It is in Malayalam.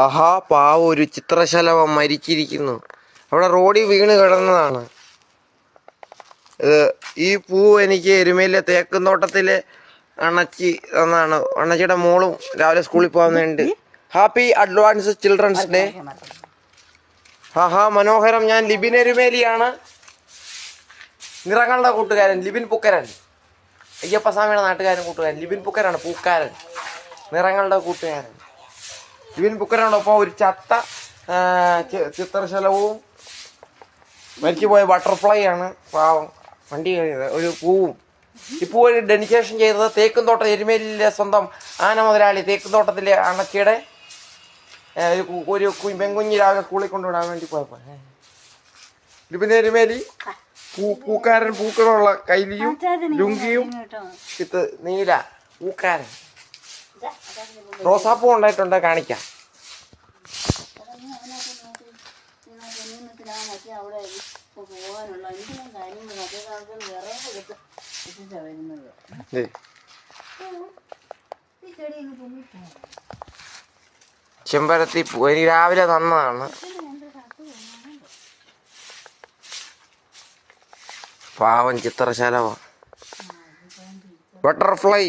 ആഹാ പാവ ഒരു ചിത്രശലഭം മരിച്ചിരിക്കുന്നു. അവിടെ റോഡിൽ വീണ് കിടന്നതാണ്. ഈ പൂ എനിക്ക് എരുമയിലെ തേക്കുംതോട്ടത്തില് അണ്ണച്ചി തന്നാണ്. അണ്ണച്ചിയുടെ മോളും രാവിലെ സ്കൂളിൽ പോകാൻ വേണ്ടി. Happy advance children's day. ആഹാ മനോഹരം. ഞാൻ ലിബിൻ എരുമേലിയാണ്. നിറങ്ങളുടെ കൂട്ടുകാരൻ ലിബിൻ പുക്കരൻ. അയ്യപ്പസ്വാമിയുടെ നാട്ടുകാരൻ കൂട്ടുകാരൻ ലിബിൻ പുക്കരാണ്. പൂക്കാരൻ, നിറങ്ങളുടെ കൂട്ടുകാരൻ ലിബിൻ പുക്കരനോടൊപ്പം ഒരു ചത്ത ചിത്രശലഭവും മരിച്ചുപോയ ബട്ടർഫ്ലൈ ആണ് പാവം. വണ്ടി ഒരു പൂവും. ഈ പൂ ഡെഡിക്കേഷൻ ചെയ്തത് തേക്കുംതോട്ടം എരുമേലിയിലെ സ്വന്തം ആന മുതലാളി തേക്കുംതോട്ടത്തിലെ അണച്ചിയുടെ ഒരു പെൺകുഞ്ഞി രാവിലെ സ്കൂളിൽ കൊണ്ടുവിടാൻ വേണ്ടി പോയപ്പോ ലിബിൻ എരുമേലി പൂക്കാരൻ. പൂക്കളുള്ള കൈലിയും ലുങ്കിയും നീല പൂക്കാരൻ. റോസാപ്പൂ ഉണ്ടായിട്ടുണ്ട്, കാണിക്കാം. ചെമ്പരത്തി പൂ എനിക്ക് രാവിലെ തന്നതാണ്. പാവം ചിത്രശലഭം ബട്ടർഫ്ലൈ.